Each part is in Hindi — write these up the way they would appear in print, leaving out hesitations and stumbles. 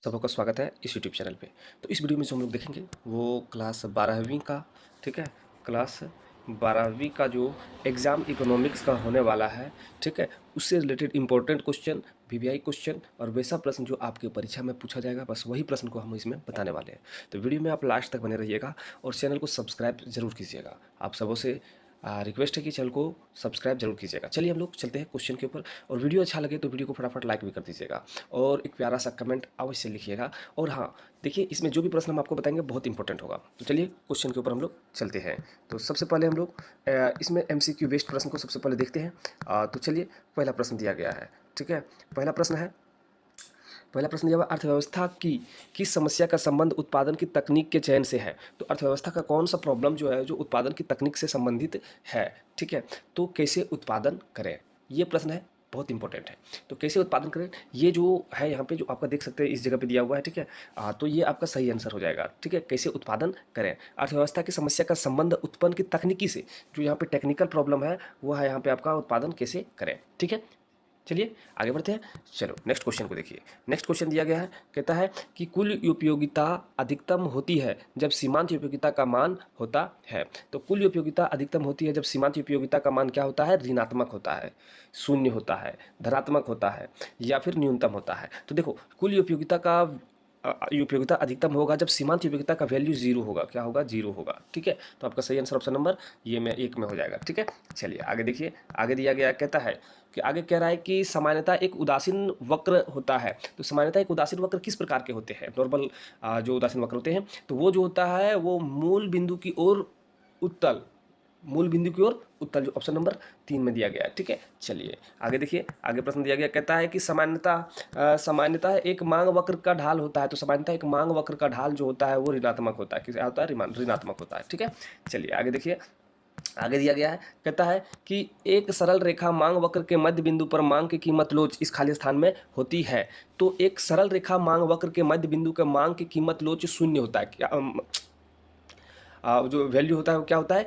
सबका स्वागत है इस यूट्यूब चैनल पे। तो इस वीडियो में जो हम लोग देखेंगे वो क्लास 12वीं का, ठीक है, क्लास 12वीं का जो एग्ज़ाम इकोनॉमिक्स का होने वाला है, ठीक है, उससे related important question, VVI question और वैसा प्रश्न जो आपके परीक्षा में पूछा जाएगा, बस वही प्रश्न को हम इसमें बताने वाले हैं। तो वीडियो में आप लास्ट तक बने रहिएगा और चैनल को सब्सक्राइब जरूर कीजिएगा। आप सबों से रिक्वेस्ट है कि चैनल को सब्सक्राइब जरूर कीजिएगा। चलिए हम लोग चलते हैं क्वेश्चन के ऊपर, और वीडियो अच्छा लगे तो वीडियो को फटाफट लाइक भी कर दीजिएगा और एक प्यारा सा कमेंट अवश्य लिखिएगा। और हाँ, देखिए इसमें जो भी प्रश्न हम आपको बताएंगे बहुत इंपॉर्टेंट होगा। तो चलिए क्वेश्चन के ऊपर हम लोग चलते हैं। तो सबसे पहले हम लोग इसमें एमसीक्यू बेस्ड प्रश्न को सबसे पहले देखते हैं। तो चलिए पहला प्रश्न दिया गया है, ठीक है। पहला प्रश्न दिया हुआ, अर्थव्यवस्था की किस समस्या का संबंध उत्पादन की तकनीक के चयन से है। तो अर्थव्यवस्था का कौन सा प्रॉब्लम जो है जो उत्पादन की तकनीक से संबंधित है, ठीक है। तो कैसे उत्पादन करें, ये प्रश्न है, बहुत इंपॉर्टेंट है। तो कैसे उत्पादन करें, ये जो है यहाँ पे जो आपका देख सकते हैं इस जगह पे दिया हुआ है, ठीक है। तो ये आपका सही आंसर हो जाएगा, ठीक है। कैसे उत्पादन करें, अर्थव्यवस्था की समस्या का संबंध उत्पन्न की तकनीकी से, जो यहाँ पे टेक्निकल प्रॉब्लम है वो है यहाँ पे आपका उत्पादन कैसे करें, ठीक है। चलिए आगे बढ़ते हैं। चलो नेक्स्ट क्वेश्चन को देखिए। नेक्स्ट क्वेश्चन दिया गया है, कहता है कि कुल उपयोगिता अधिकतम होती है जब सीमांत उपयोगिता का मान होता है। तो कुल उपयोगिता अधिकतम होती है जब सीमांत उपयोगिता का मान क्या होता है, ऋणात्मक होता है, शून्य होता है, धनात्मक होता है या फिर न्यूनतम होता है। तो देखो कुल उपयोगिता का उपयोगिता अधिकतम होगा जब सीमांत उपयोगिता का वैल्यू जीरो होगा। क्या होगा, जीरो होगा, ठीक है। तो आपका सही आंसर ऑप्शन नंबर ये में 1 में हो जाएगा, ठीक है। चलिए आगे देखिए, आगे दिया गया कहता है कि आगे कह रहा है कि सामान्यता एक उदासीन वक्र होता है। तो सामान्यता एक उदासीन वक्र किस प्रकार के होते हैं, नॉर्मल जो उदासीन वक्र होते हैं, तो वो जो होता है वो मूल बिंदु की ओर उत्तल, मूल बिंदु की ओर उत्तल, जो ऑप्शन नंबर 3 में दिया गया है, ठीक है। चलिए आगे देखिए, आगे प्रश्न दिया गया कहता है कि सामान्यता एक मांग वक्र का ढाल होता है। तो सामान्यता एक मांग वक्र का ढाल जो होता है वो ऋणात्मक होता है, किसे होता है, ऋणात्मक होता है, ठीक है। चलिए आगे देखिए, आगे दिया गया है, कहता है कि एक सरल रेखा मांग वक्र के मध्य बिंदु पर मांग की कीमत लोच इस खाली स्थान में होती है। तो एक सरल रेखा मांग वक्र के मध्य बिंदु के मांग की कीमत लोच शून्य होता है, क्या जो वैल्यू होता है वो क्या होता है,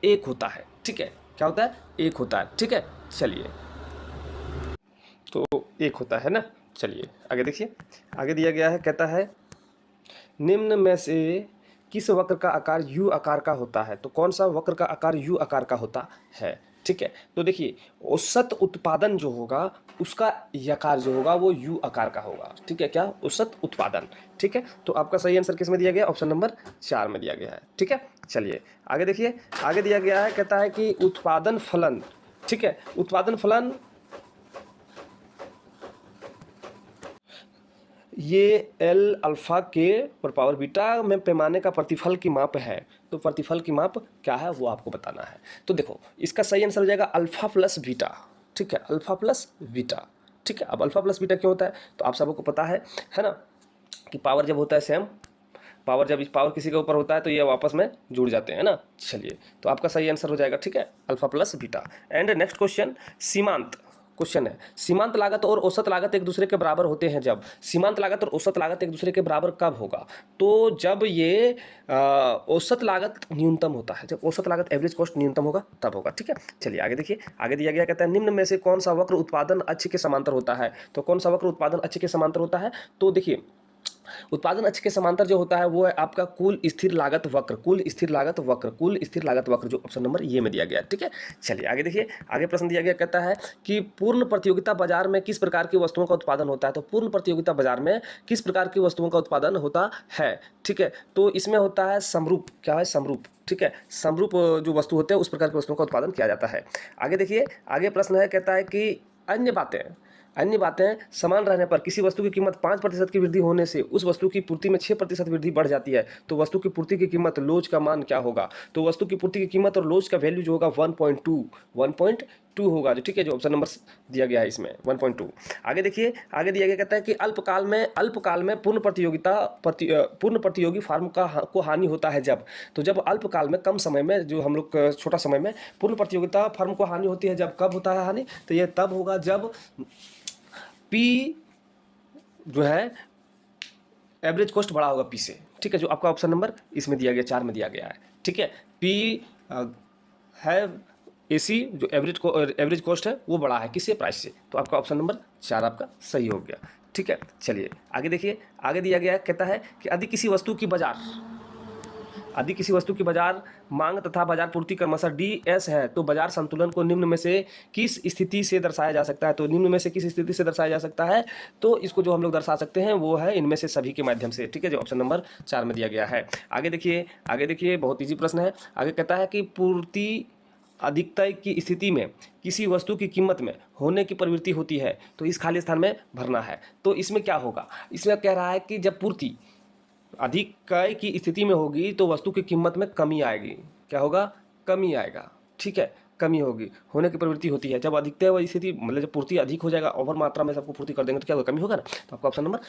1 होता है, ठीक है। क्या होता है, 1 होता है, ठीक है। चलिए तो 1 होता है ना। चलिए आगे देखिए, आगे दिया गया है, कहता है निम्न में से किस वक्र का आकार यू आकार का होता है। तो कौन सा वक्र का आकार यू आकार का होता है, ठीक है। तो देखिए औसत उत्पादन जो होगा उसका आकार जो होगा वो यू आकार का होगा, ठीक है। क्या, औसत उत्पादन, ठीक है। तो आपका सही आंसर किस में दिया गया, ऑप्शन नंबर 4 में दिया गया है, ठीक है। चलिए आगे देखिए, आगे दिया गया है, कहता है कि उत्पादन फलन, ठीक है, उत्पादन फलन ये एल अल्फ़ा के पर पावर बीटा में पैमाने का प्रतिफल की माप है। तो प्रतिफल की माप क्या है वो आपको बताना है। तो देखो इसका सही आंसर हो जाएगा अल्फ़ा प्लस बीटा, ठीक है, अल्फ़ा प्लस बीटा, ठीक है। अब अल्फ़ा प्लस बीटा क्यों होता है, तो आप सबको पता है ना, कि पावर जब होता है सेम, पावर जब इस पावर किसी के ऊपर होता है तो ये आपस में जुड़ जाते हैं ना। चलिए तो आपका सही आंसर हो जाएगा, ठीक है, alpha plus beta. And next question, सीमांत क्वेश्चन है, सीमांत लागत और औसत लागत एक दूसरे के बराबर होते हैं जब। सीमांत लागत और औसत लागत एक दूसरे के बराबर कब होगा, तो जब ये औसत लागत न्यूनतम होता है, जब औसत लागत एवरेज कॉस्ट न्यूनतम होगा तब होगा, ठीक है। चलिए आगे देखिए, आगे दिया गया कहता है निम्न में से कौन सा वक्र उत्पादन अक्ष के समांतर होता है। तो कौन सा वक्र उत्पादन अक्ष के समांतर होता है, तो देखिए उत्पादन अक्ष के समांतर जो होता है वो है आपका कुल स्थिर लागत वक्र, कुल स्थिर लागत वक्र, कुल स्थिर लागत वक्र, जो ऑप्शन नंबर ये में दिया गया, ठीक है। चलिए आगे देखिए, आगे प्रश्न दिया गया कहता है कि पूर्ण प्रतियोगिता बाजार में किस प्रकार की वस्तुओं का उत्पादन होता है। तो पूर्ण प्रतियोगिता बाजार में किस प्रकार की वस्तुओं का उत्पादन होता है, ठीक है। तो इसमें होता है समरूप, क्या है, समरूप, ठीक है, समरूप जो वस्तु होते हैं उस प्रकार की वस्तुओं का उत्पादन किया जाता है। आगे देखिए, आगे प्रश्न है, कहता है कि अन्य बातें समान रहने पर किसी वस्तु की कीमत 5% की वृद्धि होने से उस वस्तु की पूर्ति में 6% वृद्धि बढ़ जाती है। तो वस्तु की पूर्ति की कीमत लोच का मान क्या होगा। तो वस्तु की पूर्ति की कीमत और लोच का वैल्यू जो होगा 1.2 होगा, जो, ठीक है, जो ऑप्शन नंबर दिया गया है इसमें 1.2। आगे देखिए, आगे दिया गया कहता है कि अल्पकाल में पूर्ण प्रतियोगी फार्म को हानि होता है जब। तो जब अल्पकाल में, कम समय में, जो हम लोग छोटा समय में पूर्ण प्रतियोगिता फार्म को हानि होती है जब, कब होता है हानि, तो यह तब होगा जब पी जो है एवरेज कॉस्ट बड़ा होगा पी से, ठीक है, जो आपका ऑप्शन नंबर इसमें दिया गया 4 में दिया गया है, ठीक है। पी है एसी, जो एवरेज कॉस्ट है वो बड़ा है किससे, प्राइस से। तो आपका ऑप्शन नंबर 4 आपका सही हो गया, ठीक है। चलिए आगे देखिए, आगे दिया गया है, कहता है कि यदि किसी वस्तु की बाजार मांग तथा बाजार पूर्ति क्रमशः DS है तो बाजार संतुलन को निम्न में से किस स्थिति से दर्शाया जा सकता है। तो निम्न में से किस स्थिति से दर्शाया जा सकता है, तो इसको जो हम लोग दर्शा सकते हैं वो है इनमें से सभी के माध्यम से, ठीक है, जो ऑप्शन नंबर 4 में दिया गया है। आगे देखिए बहुत ईजी प्रश्न है। आगे कहता है कि पूर्ति अधिकता की स्थिति में किसी वस्तु की कीमत में होने की प्रवृत्ति होती है, तो इस खाली स्थान में भरना है। तो इसमें क्या होगा, इसमें कह रहा है कि जब पूर्ति अधिक क्रय की स्थिति में होगी तो वस्तु की कीमत में कमी आएगी। क्या होगा, कमी आएगा, ठीक है, कमी होगी, होने की प्रवृत्ति होती है। जब अधिकता वाली स्थिति मतलब जब पूर्ति अधिक हो जाएगा, ओवर मात्रा में सबको पूर्ति कर देंगे तो क्या होगा, कमी होगा ना। तो आपका ऑप्शन नंबर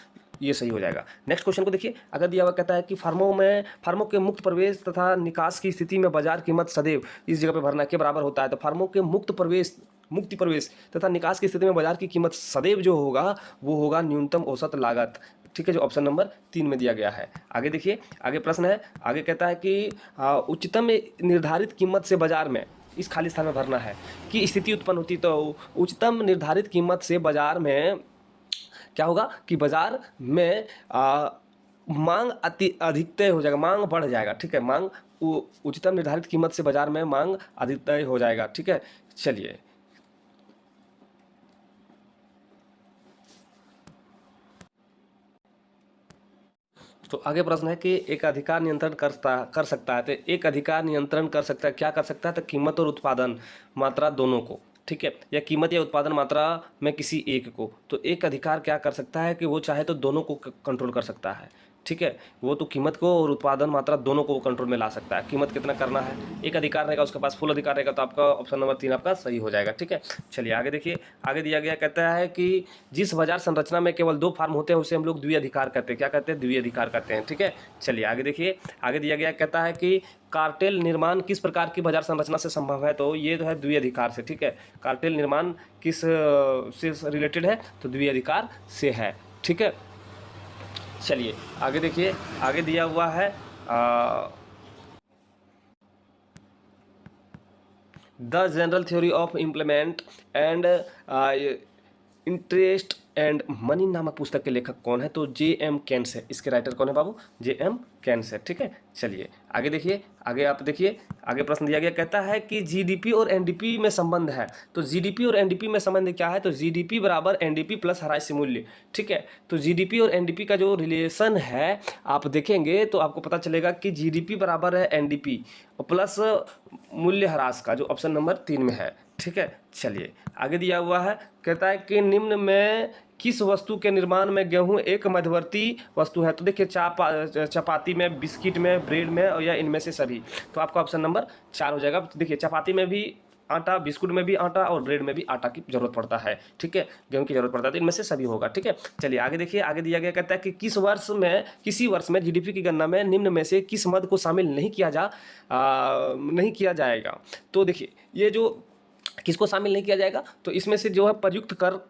ये सही हो जाएगा। नेक्स्ट क्वेश्चन को देखिए, अगर दिया हुआ कहता है कि फर्मों के मुक्त प्रवेश तथा निकास की स्थिति में बाजार कीमत सदैव इस जगह पे भरना के बराबर होता है। तो फर्मों के मुक्ति प्रवेश तथा निकास की स्थिति में बाजार की कीमत सदैव जो होगा वो होगा न्यूनतम औसत लागत, ठीक है, जो ऑप्शन नंबर 3 में दिया गया है। आगे देखिए, आगे प्रश्न है, आगे कहता है कि उच्चतम निर्धारित कीमत से बाजार में इस खाली स्थान में भरना है कि स्थिति उत्पन्न होती। तो उच्चतम निर्धारित कीमत से बाजार में क्या होगा कि बाजार में मांग अधिकतय हो जाएगा, मांग बढ़ जाएगा, ठीक है, मांग उच्चतम निर्धारित कीमत से बाजार में मांग अधिकतय हो जाएगा, ठीक है। चलिए तो आगे प्रश्न है कि एक अधिकार नियंत्रण कर सकता है। तो एक अधिकार नियंत्रण कर सकता है, क्या कर सकता है, तो कीमत और उत्पादन मात्रा दोनों को, ठीक है, या कीमत या उत्पादन मात्रा में किसी एक को। तो एक अधिकार क्या कर सकता है कि वो चाहे तो दोनों को कंट्रोल कर सकता है, ठीक है, वो तो कीमत को और उत्पादन मात्रा दोनों को कंट्रोल में ला सकता है। कीमत कितना करना है, एक अधिकार रहेगा, उसके पास फुल अधिकार रहेगा, तो आपका ऑप्शन नंबर 3 आपका सही हो जाएगा, ठीक है। चलिए आगे देखिए, आगे दिया गया कहता है कि जिस बाजार संरचना में केवल 2 फार्म होते हैं उसे हम लोग द्विअधिकार कहते हैं। क्या कहते हैं, द्विअधिकार कहते हैं, ठीक है। चलिए आगे देखिए, आगे दिया गया कहता है कि कार्टेल निर्माण किस प्रकार की बाजार संरचना से संभव है। तो ये जो है द्विअधिकार से, ठीक है, कार्टेल निर्माण किस से रिलेटेड है, तो द्विअधिकार से है, ठीक है। चलिए आगे देखिए, आगे दिया हुआ है the general theory of implement and interest and money नामक पुस्तक के लेखक कौन है। तो J.M. केन्स है, इसके राइटर कौन है बाबू, J.M. केन्स है, ठीक है। चलिए आगे देखिए, आगे आप देखिए, आगे प्रश्न दिया गया कहता है कि GDP और NDP में संबंध है। तो GDP और NDP में संबंध क्या है, तो GDP बराबर NDP प्लस ह्रास मूल्य, ठीक है। तो GDP और NDP का जो रिलेशन है आप देखेंगे तो आपको पता चलेगा कि GDP बराबर है NDP और प्लस मूल्य ह्रास का, जो ऑप्शन नंबर 3 में है, ठीक है। चलिए आगे दिया हुआ है, कहता है कि निम्न में किस वस्तु के निर्माण में गेहूं एक मध्यवर्ती वस्तु है। तो देखिए चपाती में, बिस्किट में, ब्रेड में और या इनमें से सभी। तो आपका ऑप्शन नंबर 4 हो जाएगा। देखिए चपाती में भी आटा, बिस्कुट में भी आटा और ब्रेड में भी आटा की जरूरत पड़ता है, ठीक है, गेहूं की जरूरत पड़ता है, तो इनमें से सभी होगा, ठीक है। चलिए आगे देखिए, आगे दिया गया कहता है कि किसी वर्ष में GDP की गणना में निम्न में से किस मद को शामिल नहीं किया जाएगा। तो देखिए ये जो किसको शामिल नहीं किया जाएगा, तो इसमें से जो है प्रयुक्त कर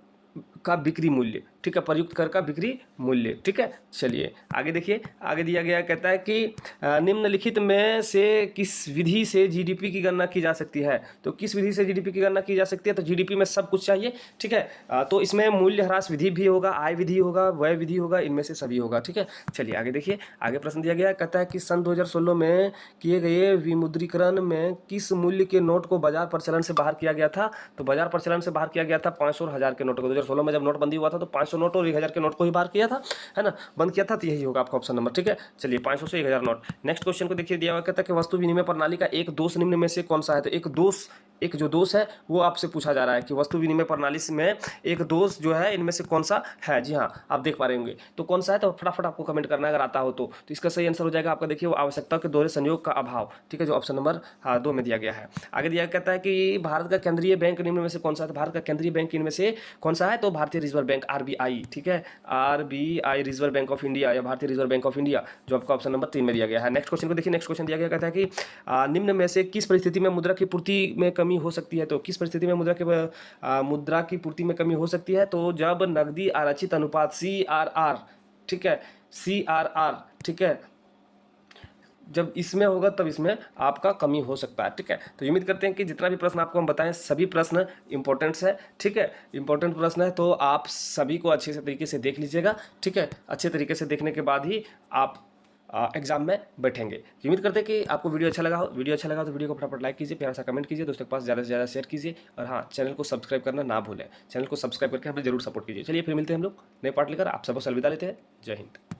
का बिक्री मूल्य, ठीक है, प्रयुक्त कर का बिक्री मूल्य, ठीक है। चलिए आगे देखिए, आगे दिया गया कहता है कि निम्नलिखित में से किस विधि से GDP की गणना की जा सकती है। तो किस विधि से GDP की गणना की जा सकती है, तो GDP में सब कुछ चाहिए, ठीक है। तो इसमें मूल्य ह्रास विधि भी होगा, आय विधि होगा, व्यय विधि होगा, इनमें से सभी होगा, ठीक है। चलिए आगे देखिए, आगे प्रश्न दिया गया कहता है कि सन 2016 में किए गए विमुद्रीकरण में किस मूल्य के नोट को बाजार प्रचलन से बाहर किया गया था। तो बाजार प्रचलन से बाहर किया गया था 500 और 1000 के नोट को। 2016 में जब नोटबंदी हुआ था तो 500 नोट और 1000 के नोट को ही बाहर किया था, है ना, बंद किया था। तो यही होगा आपका ऑप्शन नंबर, ठीक है। चलिए 500 से 1000 नोट। नेक्स्ट क्वेश्चन को देखिए, दिया हुआ कहता है कि वस्तु विनिमय प्रणाली का एक दोष निम्न में से कौन सा है। तो एक जो दोष है वो आपसे पूछा जा रहा है कि वस्तु विनिमय प्रणाली में एक दोष जो है इनमें से कौन सा है। जी हाँ, आप देख पा रहे होंगे, तो कौन सा है, तो फटाफट आपको कमेंट करना है अगर आता हो तो इसका सही आंसर हो जाएगा आपका, देखिए, वो आवश्यकता के दोहरे संयोग का अभाव, ठीक है, जो ऑप्शन नंबर 2 में दिया गया है। आगे दिया कहता है कि भारत का केंद्रीय बैंक निम्न में से कौन सा है। तो भारत का केंद्रीय बैंक इनमें से कौन सा है, तो भारतीय रिजर्व बैंक, RBI, ठीक है, RBI, reserve bank of India या भारतीय रिजर्व बैंक ऑफ इंडिया, जो आपका ऑप्शन नंबर 3 में दिया गया है। नेक्स्ट क्वेश्चन को देखिए, नेक्स्ट क्वेश्चन दिया गया कहता है कि निम्न में से किस परिस्थिति में मुद्रा की पूर्ति में कमी हो सकती है। तो किस परिस्थिति में मुद्रा की पूर्ति में कमी हो सकती है, तो जब नकदी आरक्षित अनुपात CRR, ठीक है, CRR, ठीक है, जब इसमें होगा तब इसमें आपका कमी हो सकता है। ठीक है, तो उम्मीद करते हैं कि जितना भी प्रश्न आपको हम बताएं सभी प्रश्न इंपॉर्टेंट्स है। ठीक है, इंपॉर्टेंट प्रश्न है, तो आप सभी को अच्छे से तरीके से देख लीजिएगा। ठीक है, अच्छे तरीके से देखने के बाद ही आप एग्जाम में बैठेंगे। उम्मीद करते हैं कि आपको वीडियो अच्छा लगा हो। वीडियो अच्छा लगा तो वीडियो को फटाफट लाइक कीजिए, प्यारा सा कमेंट कीजिए, दोस्तों के पास ज़्यादा से ज़्यादा शेयर कीजिए, और हाँ, चैनल को सब्सक्राइब करना ना भूलें। चैनल को सब्सक्राइब करके हमें जरूर सपोर्ट कीजिए। चलिए फिर मिलते हैं हम लोग नए पार्ट लेकर। आप सबको अलविदा लेते हैं। जय हिंद।